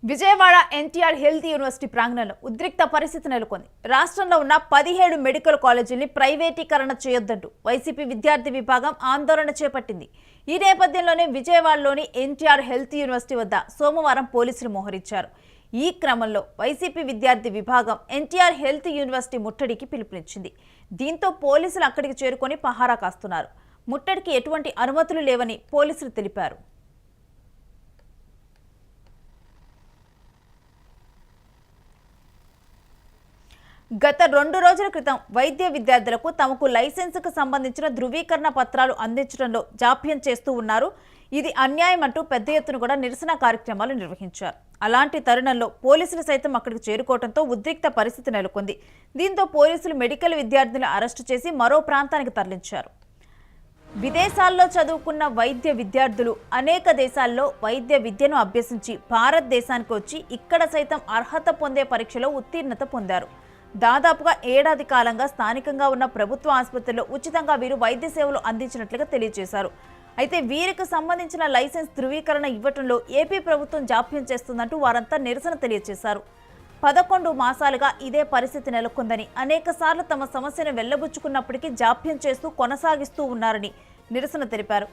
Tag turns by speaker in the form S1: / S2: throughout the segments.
S1: Vijayawada NTR health university ప్రాంగణంలో ఉద్రిక్త పరిస్థితి నెలకొంది. రాష్ట్రంలో ఉన్న 17 మెడికల్ కాలేజీల్ని ప్రైవేటీకరణ చేయొద్దంటూ వైసీపీ విద్యార్థి విభాగం ఆందోళన చేపట్టింది. ఈ నేపథ్యంలోనే విజయవాడలోని ఎన్టీఆర్ హెల్త్ యూనివర్సిటీ వద్ద సోమవారం పోలీసులు మోహరించారు. ఈ క్రమంలో వైసీపీ విద్యార్థి విభాగం ఎన్టీఆర్ హెల్త్ యూనివర్సిటీ ముట్టడికి పిలుపునిచ్చింది. దీంతో పోలీసులు అక్కడికి చేరుకొని పహారా కాస్తున్నారు. ముట్టడికి ఎటువంటి అనుమతులు లేవని పోలీసులు తెలిపారు. గత 2 రోజుల క్రితం వైద్య విద్యార్థులకు తమకు లైసెన్సుకు సంబంధించిన ధృవీకరణ పత్రాలు అందించడంలో జాప్యం చేస్తూ ఉన్నారు. ఇది అన్యాయం అంటూ పెద్ద ఎత్తున కూడా నిరసన కార్యక్రమాలు నిర్వహించారు. అలాంటి తరుణంలో పోలీసులు సైతం అక్కడికి చేరుకోవడంతో ఉద్రిక్త పరిస్థితి నెలకొంది. దీంతో పోలీసులు మెడికల్ విద్యార్థులను అరెస్టు చేసి మరో ప్రాంతానికి తరలించారు. విదేశాల్లో చదువుకున్న వైద్య విద్యార్థులు అనేక దేశాల్లో వైద్య విద్యను అభ్యసించి భారతదేశానికి వచ్చి ఇక్కడ సైతం అర్హత పొందే పరీక్షలో ఉత్తీర్ణత పొందారు. దాదాపుగా ఏడాది కాలంగా స్థానికంగా ఉన్న ప్రభుత్వ ఆసుపత్రుల్లో ఉచితంగా వీరు వైద్య సేవలు అందించినట్లుగా తెలియజేశారు. అయితే వీరికి సంబంధించిన లైసెన్స్ ధృవీకరణ ఇవ్వటంలో ఏపీ ప్రభుత్వం జాప్యం చేస్తుందంటూ వారంతా నిరసన తెలియజేశారు. 11 మాసాలుగా ఇదే పరిస్థితి నెలకొందని, అనేకసార్లు తమ సమస్యను వెళ్లబుచ్చుకున్నప్పటికీ జాప్యం చేస్తూ కొనసాగిస్తూ ఉన్నారని నిరసన తెలిపారు.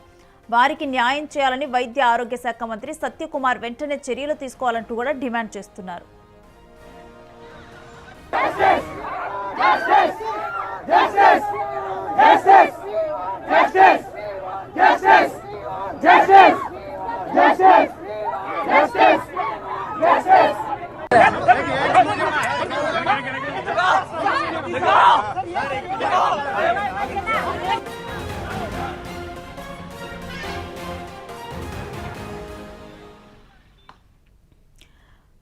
S1: వారికి న్యాయం చేయాలని వైద్య ఆరోగ్య శాఖ మంత్రి సత్యకుమార్ వెంటనే చర్యలు తీసుకోవాలంటూ కూడా డిమాండ్ చేస్తున్నారు.
S2: Justice! Justice! Justice! Justice! Justice! Justice! Justice! Justice! Justice! Justice!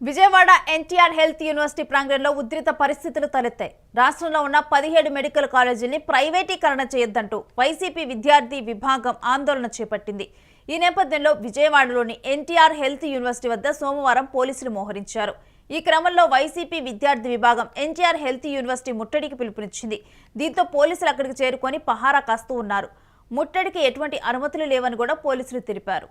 S1: Vijayawada NTR health university ప్రాంగణంలో ఉద్రిక్త పరిస్థితులు తలెత్తాయి. రాష్ట్రంలో ఉన్న 17 మెడికల్ కాలేజీల్ని ప్రైవేటీకరణ చేయొద్దంటూ వైసీపీ విద్యార్థి విభాగం ఆందోళన చేపట్టింది. ఈ నేపథ్యంలో విజయవాడలోని ఎన్టీఆర్ హెల్త్ యూనివర్సిటీ వద్ద సోమవారం పోలీసులు మోహరించారు. ఈ క్రమంలో వైసీపీ విద్యార్థి విభాగం ఎన్టీఆర్ హెల్త్ యూనివర్సిటీ ముట్టడికి పిలుపునిచ్చింది. దీంతో పోలీసులు అక్కడికి చేరుకొని పహారా కాస్తూ ఉన్నారు. ముట్టడికి ఎటువంటి అనుమతులు లేవని కూడా పోలీసులు తెలిపారు.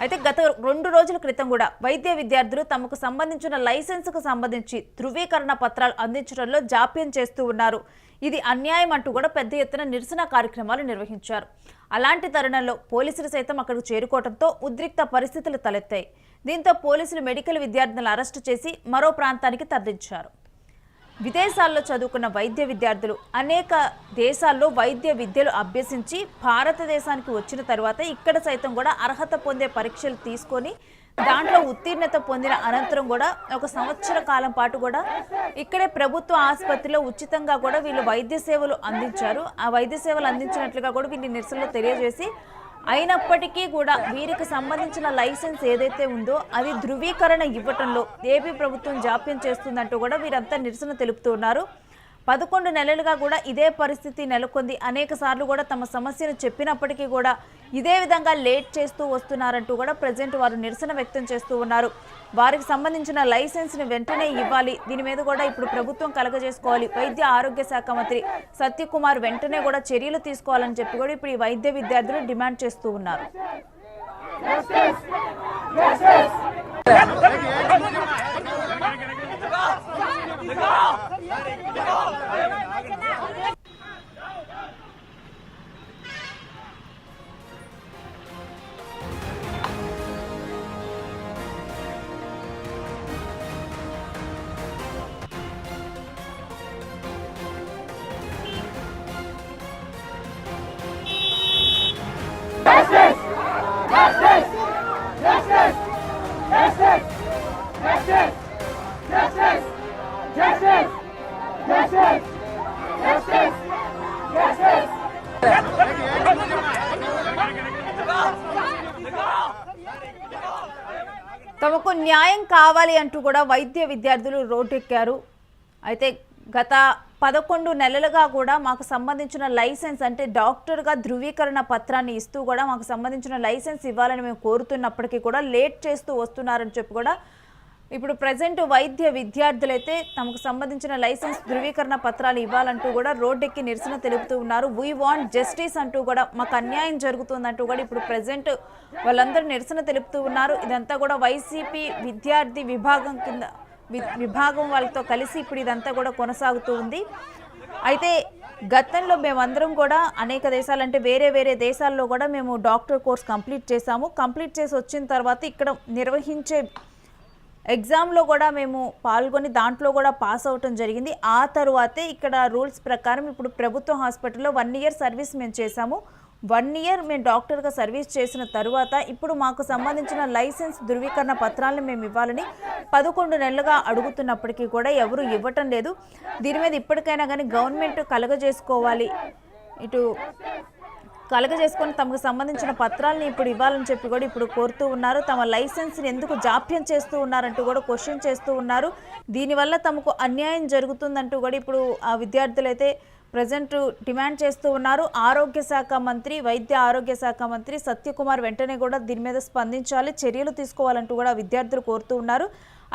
S1: అయితే గత 2 రోజుల క్రితం కూడా వైద్య విద్యార్థులు తమకు సంబంధించిన లైసెన్సుకు సంబంధించి ధృవీకరణ పత్రాలు అందించడంలో జాప్యం చేస్తూ ఉన్నారు. ఇది అన్యాయం అంటూ కూడా పెద్ద ఎత్తున నిరసన కార్యక్రమాలు నిర్వహించారు. అలాంటి తరుణంలో పోలీసులు సైతం అక్కడికి చేరుకోవడంతో ఉద్రిక్త పరిస్థితులు తలెత్తాయి. దీంతో పోలీసులు మెడికల్ విద్యార్థులను అరెస్టు చేసి మరో ప్రాంతానికి తరలించారు. విదేశాల్లో చదువుకున్న వైద్య విద్యార్థులు అనేక దేశాల్లో వైద్య విద్యలు అభ్యసించి భారతదేశానికి వచ్చిన తర్వాత ఇక్కడ సైతం కూడా అర్హత పొందే పరీక్షలు తీసుకొని దాంట్లో ఉత్తీర్ణత పొందిన అనంతరం కూడా 1 సంవత్సర కాలం పాటు కూడా ఇక్కడే ప్రభుత్వ ఆసుపత్రిలో ఉచితంగా కూడా వీళ్ళు వైద్య సేవలు అందించారు. ఆ వైద్య సేవలు అందించినట్లుగా కూడా వీళ్ళు నిరసనలో తెలియజేసి అయినప్పటికీ కూడా వీరికి సంబంధించిన లైసెన్స్ ఏదైతే ఉందో అది ధృవీకరణ ఇవ్వటంలో ఏపీ ప్రభుత్వం జాప్యం చేస్తుందంటూ కూడా వీరంతా నిరసన తెలుపుతూ ఉన్నారు. 11 నెలలుగా కూడా ఇదే పరిస్థితి నెలకొంది. అనేక సార్లు కూడా తమ సమస్యను చెప్పినప్పటికీ కూడా ఇదే విధంగా లేట్ చేస్తూ వస్తున్నారంటూ కూడా ప్రజెంట్ వారు నిరసన వ్యక్తం చేస్తూ ఉన్నారు. వారికి సంబంధించిన లైసెన్స్ని వెంటనే ఇవ్వాలి, దీని మీద కూడా ఇప్పుడు ప్రభుత్వం కలగజేసుకోవాలి. వైద్య ఆరోగ్య శాఖ మంత్రి సత్యకుమార్ వెంటనే కూడా చర్యలు తీసుకోవాలని చెప్పి కూడా ఇప్పుడు ఈ వైద్య విద్యార్థులు డిమాండ్ చేస్తూ ఉన్నారు. తమకు న్యాయం కావాలి అంటూ కూడా వైద్య విద్యార్థులు రోడ్డెక్కారు. అయితే గత 11 నెలలుగా కూడా మాకు సంబంధించిన లైసెన్స్ అంటే డాక్టర్గా ధృవీకరణ పత్రాన్ని ఇస్తూ కూడా మాకు సంబంధించిన లైసెన్స్ ఇవ్వాలని మేము కోరుతున్నప్పటికీ కూడా లేట్ చేస్తూ వస్తున్నారని చెప్పి కూడా ఇప్పుడు ప్రజెంట్ వైద్య విద్యార్థులైతే తమకు సంబంధించిన లైసెన్స్ ధృవీకరణ పత్రాలు ఇవ్వాలంటూ కూడా రోడ్డెక్కి నిరసన తెలుపుతూ ఉన్నారు. వీ వాంట్ జస్టిస్ అంటూ కూడా మాకు అన్యాయం జరుగుతుందంటూ కూడా ఇప్పుడు ప్రజెంట్ వాళ్ళందరూ నిరసన తెలుపుతూ ఉన్నారు. ఇదంతా కూడా వైసీపీ విద్యార్థి విభాగం కింద విభాగం వాళ్ళతో కలిసి ఇప్పుడు ఇదంతా కూడా కొనసాగుతూ ఉంది. అయితే గతంలో మేమందరం కూడా అనేక దేశాలంటే వేరే దేశాల్లో కూడా మేము డాక్టర్ కోర్స్ కంప్లీట్ చేసాము. కంప్లీట్ చేసి వచ్చిన తర్వాత ఇక్కడ నిర్వహించే ఎగ్జామ్లో కూడా మేము పాల్గొని దాంట్లో కూడా పాస్ అవటం జరిగింది. ఆ తరువాతే ఇక్కడ రూల్స్ ప్రకారం ఇప్పుడు ప్రభుత్వ హాస్పిటల్లో 1 ఇయర్ సర్వీస్ మేము చేసాము. 1 ఇయర్ మేము డాక్టర్గా సర్వీస్ చేసిన తర్వాత ఇప్పుడు మాకు సంబంధించిన లైసెన్స్ ధృవీకరణ పత్రాలను మేము ఇవ్వాలని 11 నెలలుగా అడుగుతున్నప్పటికీ కూడా ఎవరు ఇవ్వటం లేదు. దీని మీద ఇప్పటికైనా కానీ గవర్నమెంట్ కలగజేసుకోవాలి, ఇటు కలగజేసుకొని తమకు సంబంధించిన పత్రాలని ఇప్పుడు ఇవ్వాలని చెప్పి కూడా ఇప్పుడు కోరుతూ ఉన్నారు. తమ లైసెన్స్ని ఎందుకు జాప్యం చేస్తూ ఉన్నారంటూ కూడా క్వశ్చన్ చేస్తూ ఉన్నారు. దీనివల్ల తమకు అన్యాయం జరుగుతుందంటూ కూడా ఇప్పుడు ఆ విద్యార్థులైతే ప్రజెంట్ డిమాండ్ చేస్తూ ఉన్నారు. వైద్య ఆరోగ్య శాఖ మంత్రి సత్యకుమార్ వెంటనే కూడా దీని మీద స్పందించాలి, చర్యలు తీసుకోవాలంటూ కూడా విద్యార్థులు కోరుతూ ఉన్నారు.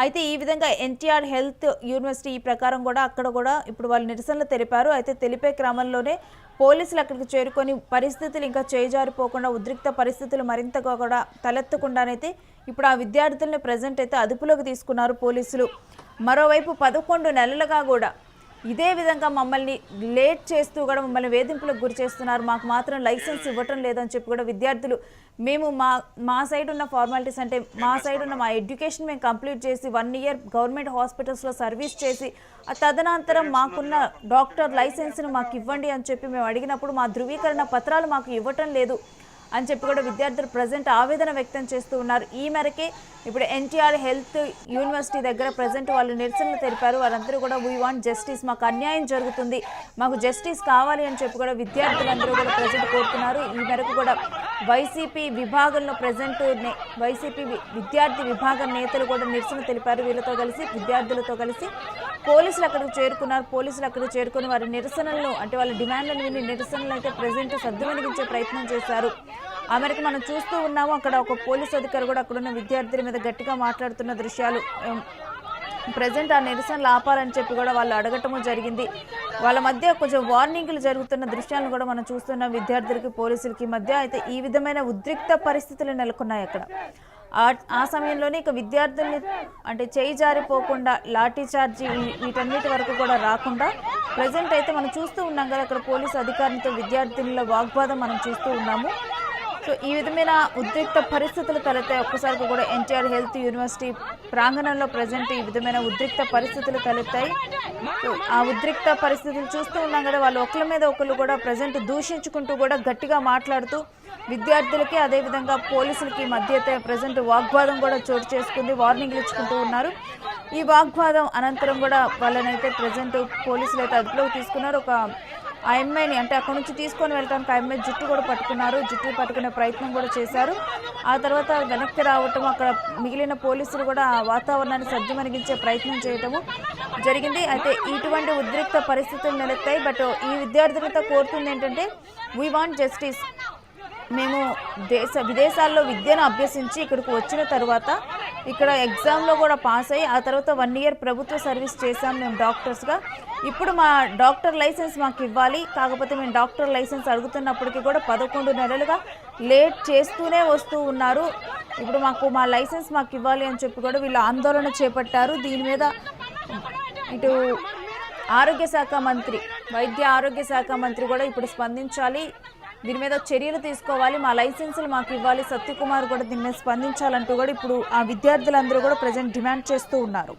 S1: అయితే ఈ విధంగా ఎన్టీఆర్ హెల్త్ యూనివర్సిటీ ఈ ప్రకారం కూడా అక్కడ కూడా ఇప్పుడు వాళ్ళు నిరసనలు తెలిపారు. అయితే తెలిపే క్రమంలోనే పోలీసులు అక్కడికి చేరుకొని పరిస్థితులు ఇంకా చేజారిపోకుండా ఉద్రిక్త పరిస్థితులు మరింతగా కూడా తలెత్తకుండానైతే ఇప్పుడు ఆ విద్యార్థుల్ని ప్రజెంట్ అయితే అదుపులోకి తీసుకున్నారు పోలీసులు. మరోవైపు 11 నెలలుగా కూడా ఇదే విధంగా మమ్మల్ని లేట్ చేస్తూ కూడా మమ్మల్ని వేధింపులకు గురి చేస్తున్నారు, మాకు మాత్రం లైసెన్స్ ఇవ్వటం లేదని చెప్పి కూడా విద్యార్థులు మేము మా సైడ్ ఉన్న ఫార్మాలిటీస్ అంటే మా సైడ్ ఉన్న మా ఎడ్యుకేషన్ మేము కంప్లీట్ చేసి 1 ఇయర్ గవర్నమెంట్ హాస్పిటల్స్లో సర్వీస్ చేసి తదనంతరం మాకున్న డాక్టర్ లైసెన్స్ను మాకు ఇవ్వండి అని చెప్పి మేము అడిగినప్పుడు మా ధృవీకరణ పత్రాలు మాకు ఇవ్వటం లేదు అని చెప్పి కూడా విద్యార్థులు ప్రజెంట్ ఆవేదన వ్యక్తం చేస్తూ ఉన్నారు. ఈ మేరకే ఇప్పుడు ఎన్టీఆర్ హెల్త్ యూనివర్సిటీ దగ్గర ప్రజెంట్ వాళ్ళు నిరసనలు తెలిపారు. వాళ్ళందరూ కూడా వీ వాంట్ జస్టిస్, మాకు అన్యాయం జరుగుతుంది, మాకు జస్టిస్ కావాలి అని చెప్పి కూడా విద్యార్థులందరూ కూడా ప్రజెంట్ కోరుతున్నారు. ఈ మేరకు కూడా వైసీపీ విభాగంలో ప్రజెంట్ వైసీపీ విద్యార్థి విభాగం నేతలు కూడా నిరసన తెలిపారు. వీళ్ళతో కలిసి విద్యార్థులతో కలిసి పోలీసులు అక్కడికి చేరుకున్నారు. పోలీసులు అక్కడికి చేరుకుని వారి నిరసనలను అంటే వాళ్ళ డిమాండ్లను విని నిరసనలు అయితే ప్రజెంట్ సద్దుమణిగించే ప్రయత్నం చేశారు. ఆ మేరకు మనం చూస్తూ ఉన్నాము. అక్కడ ఒక పోలీస్ అధికారి కూడా అక్కడున్న విద్యార్థుల మీద గట్టిగా మాట్లాడుతున్న దృశ్యాలు ప్రజెంట్ ఆ నిరసనలు ఆపాలని చెప్పి కూడా వాళ్ళు అడగటము జరిగింది. వాళ్ళ మధ్య కొంచెం వార్నింగ్లు జరుగుతున్న దృశ్యాలను కూడా మనం చూస్తున్నాం విద్యార్థులకి పోలీసులకి మధ్య. అయితే ఈ విధమైన ఉద్రిక్త పరిస్థితులు నెలకొన్నాయి అక్కడ. ఆ సమయంలోనే ఇక విద్యార్థుల్ని అంటే చేయి జారిపోకుండా లాఠీ చార్జీ వీటన్నిటి వరకు కూడా రాకుండా ప్రజెంట్ అయితే మనం చూస్తూ ఉన్నాం కదా, అక్కడ పోలీసు అధికారులతో విద్యార్థుల వాగ్వాదం మనం చూస్తూ ఉన్నాము. సో ఈ విధమైన ఉద్రిక్త పరిస్థితులు తలెత్తాయి. ఒక్కసారిగా కూడా ఎన్టీఆర్ హెల్త్ యూనివర్సిటీ ప్రాంగణంలో ప్రజెంట్ ఈ విధమైన ఉద్రిక్త పరిస్థితులు తలెత్తాయి. ఆ ఉద్రిక్త పరిస్థితులు చూస్తూ ఉన్నాం కదా, వాళ్ళు ఒకరి మీద ఒకరు కూడా ప్రజెంట్ దూషించుకుంటూ కూడా గట్టిగా మాట్లాడుతూ విద్యార్థులకి అదేవిధంగా పోలీసులకి మధ్య అయితే ప్రజెంట్ వాగ్వాదం కూడా చోటు చేసుకుంది, వార్నింగ్లు ఇచ్చుకుంటూ ఉన్నారు. ఈ వాగ్వాదం అనంతరం కూడా వాళ్ళనైతే ప్రజెంట్ పోలీసులు అయితే అదుపులోకి తీసుకున్నారు. ఆ అమ్మాయిని అంటే అక్కడ నుంచి తీసుకొని వెళ్ళడానికి ఆ అమ్మాయి జుట్టు కూడా పట్టుకున్నారు, జుట్టు పట్టుకునే ప్రయత్నం కూడా చేశారు. ఆ తర్వాత వెనక్కి రావటం, అక్కడ మిగిలిన పోలీసులు కూడా ఆ వాతావరణాన్ని సద్దుమణిగించే ప్రయత్నం చేయటము జరిగింది. అయితే ఇటువంటి ఉద్రిక్త పరిస్థితులు నెలెత్తాయి. బట్ ఈ విద్యార్థులతో కోరుతుంది ఏంటంటే వీ వాంట్ జస్టిస్. మేము విదేశాల్లో విద్యను అభ్యసించి ఇక్కడికి వచ్చిన తర్వాత ఇక్కడ ఎగ్జామ్లో కూడా పాస్ అయ్యి ఆ తర్వాత 1 ఇయర్ ప్రభుత్వ సర్వీస్ చేశాం మేము డాక్టర్స్గా. ఇప్పుడు మా డాక్టర్ లైసెన్స్ మాకు ఇవ్వాలి. కాకపోతే మేము డాక్టర్ లైసెన్స్ అడుగుతున్నప్పటికీ కూడా 11 నెలలుగా లేట్ చేస్తూనే వస్తూ ఉన్నారు. ఇప్పుడు మా లైసెన్స్ మాకు ఇవ్వాలి అని చెప్పి కూడా వీళ్ళు ఆందోళన చేపట్టారు. దీని మీద ఇటు వైద్య ఆరోగ్య శాఖ మంత్రి కూడా ఇప్పుడు స్పందించాలి, దీని మీద చర్యలు తీసుకోవాలి, మా లైసెన్సులు మాకు ఇవ్వాలి, సత్యకుమార్ కూడా దీని మీద స్పందించాలంటూ కూడా ఇప్పుడు ఆ విద్యార్థులందరూ కూడా ప్రజెంట్ డిమాండ్ చేస్తూ ఉన్నారు.